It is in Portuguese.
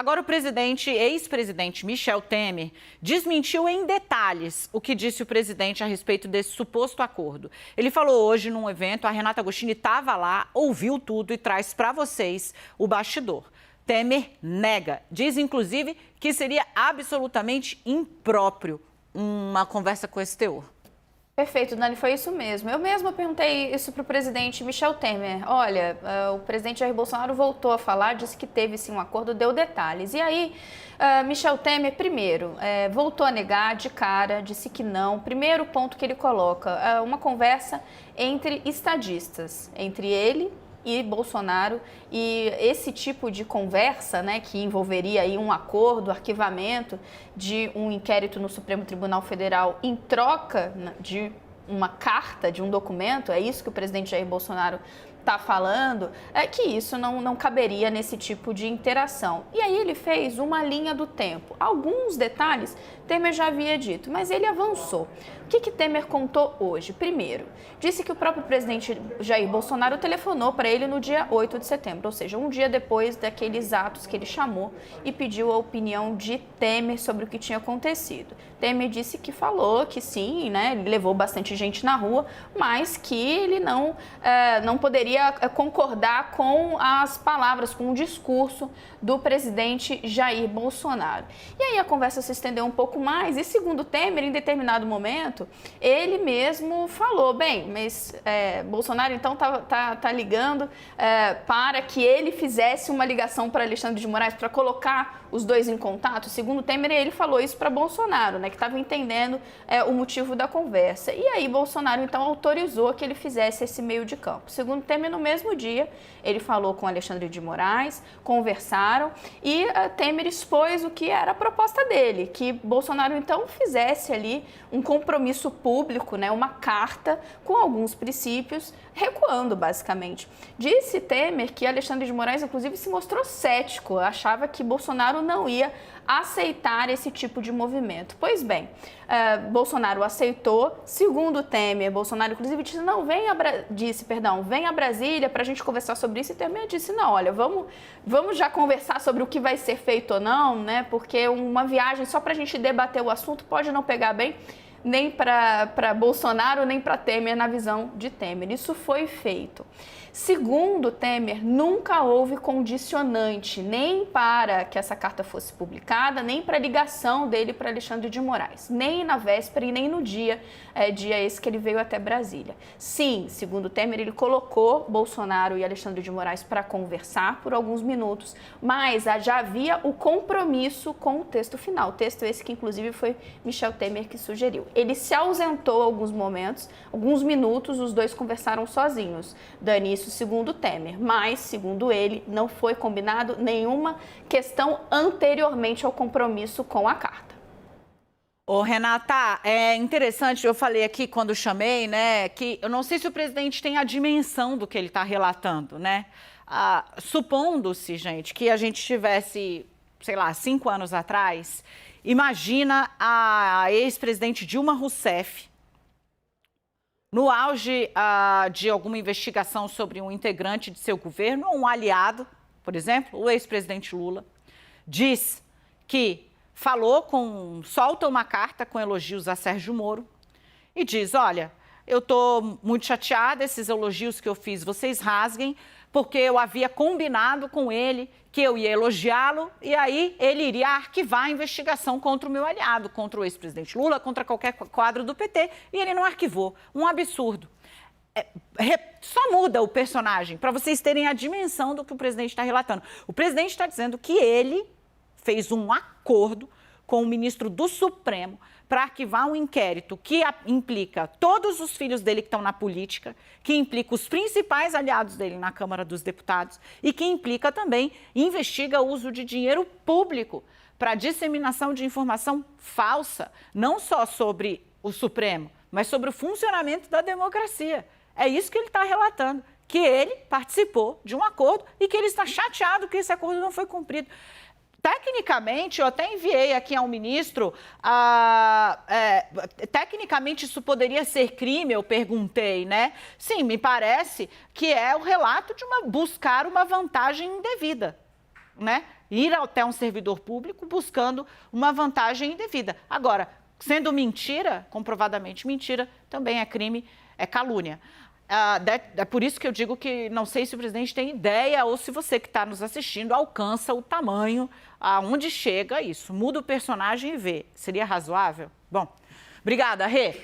Agora, ex-presidente Michel Temer desmentiu em detalhes o que disse o presidente a respeito desse suposto acordo. Ele falou hoje num evento, a Renata Agostini estava lá, ouviu tudo e traz para vocês o bastidor. Temer nega, diz inclusive que seria absolutamente impróprio uma conversa com esse teor. Perfeito, Dani, foi isso mesmo. Eu mesma perguntei isso para o presidente Michel Temer. Olha, o presidente Jair Bolsonaro voltou a falar, disse que teve sim um acordo, deu detalhes. E aí, Michel Temer, primeiro, voltou a negar de cara, disse que não. Primeiro ponto que ele coloca, uma conversa entre estadistas, entre ele e Bolsonaro, e esse tipo de conversa, né, que envolveria aí um acordo, arquivamento de um inquérito no Supremo Tribunal Federal em troca de uma carta, de um documento, é isso que o presidente Jair Bolsonaro está falando, é que isso não caberia nesse tipo de interação. E aí ele fez uma linha do tempo. Alguns detalhes Temer já havia dito, mas ele avançou. O que Temer contou hoje? Primeiro, disse que o próprio presidente Jair Bolsonaro telefonou para ele no dia 8 de setembro, ou seja, um dia depois daqueles atos que ele chamou e pediu a opinião de Temer sobre o que tinha acontecido. Temer disse que falou que sim, né, ele levou bastante gente na rua, mas que ele não poderia concordar com as palavras, com o discurso do presidente Jair Bolsonaro. E aí a conversa se estendeu um pouco mais e, segundo Temer, em determinado momento, ele mesmo falou, bem, mas Bolsonaro então tá ligando para que ele fizesse uma ligação para Alexandre de Moraes, para colocar os dois em contato. Segundo Temer, ele falou isso para Bolsonaro, né, que estava entendendo o motivo da conversa. E aí Bolsonaro então autorizou que ele fizesse esse meio de campo. Segundo Temer, no mesmo dia, ele falou com Alexandre de Moraes, conversaram e Temer expôs o que era a proposta dele, que Bolsonaro então fizesse ali um compromisso público, né, uma carta com alguns princípios, recuando basicamente. Disse Temer que Alexandre de Moraes inclusive se mostrou cético, achava que Bolsonaro não ia aceitar esse tipo de movimento. Pois bem, Bolsonaro aceitou. Segundo Temer, Bolsonaro inclusive disse, não, venha a Brasília para a gente conversar sobre isso. E Temer disse, não, olha, vamos já conversar sobre o que vai ser feito ou não, né? Porque uma viagem só para a gente debater o assunto pode não pegar bem nem para Bolsonaro, nem para Temer, na visão de Temer. Isso foi feito. Segundo Temer, nunca houve condicionante nem para que essa carta fosse publicada, nem para a ligação dele para Alexandre de Moraes, nem na véspera e nem no dia esse que ele veio até Brasília. Sim, segundo Temer, ele colocou Bolsonaro e Alexandre de Moraes para conversar por alguns minutos, mas já havia o compromisso com o texto final, texto esse que inclusive foi Michel Temer que sugeriu. Ele se ausentou alguns minutos, os dois conversaram sozinhos. Dani, isso segundo Temer, mas, segundo ele, não foi combinado nenhuma questão anteriormente ao compromisso com a carta. Ô, Renata, é interessante, eu falei aqui quando chamei, né, que eu não sei se o presidente tem a dimensão do que ele está relatando, né? Supondo-se, gente, que a gente tivesse, sei lá, 5 anos atrás, imagina a ex-presidente Dilma Rousseff, no auge de alguma investigação sobre um integrante de seu governo, ou um aliado, por exemplo, o ex-presidente Lula, diz que solta uma carta com elogios a Sérgio Moro e diz, olha, eu estou muito chateada, esses elogios que eu fiz, vocês rasguem, porque eu havia combinado com ele que eu ia elogiá-lo e aí ele iria arquivar a investigação contra o meu aliado, contra o ex-presidente Lula, contra qualquer quadro do PT, e ele não arquivou. Um absurdo. Só muda o personagem, para vocês terem a dimensão do que o presidente está relatando. O presidente está dizendo que ele fez um acordo com o ministro do Supremo para arquivar um inquérito que implica todos os filhos dele que estão na política, que implica os principais aliados dele na Câmara dos Deputados e que implica também, investiga o uso de dinheiro público para disseminação de informação falsa, não só sobre o Supremo, mas sobre o funcionamento da democracia. É isso que ele está relatando, que ele participou de um acordo e que ele está chateado que esse acordo não foi cumprido. Tecnicamente, eu até enviei aqui ao ministro, tecnicamente isso poderia ser crime, eu perguntei, né? Sim, me parece que é o relato de buscar uma vantagem indevida. né, ir até um servidor público buscando uma vantagem indevida. Agora, sendo mentira, comprovadamente mentira, também é crime, é calúnia. É por isso que eu digo que não sei se o presidente tem ideia ou se você que está nos assistindo alcança o tamanho, aonde chega isso. Muda o personagem e vê. Seria razoável? Bom, obrigada, Rê.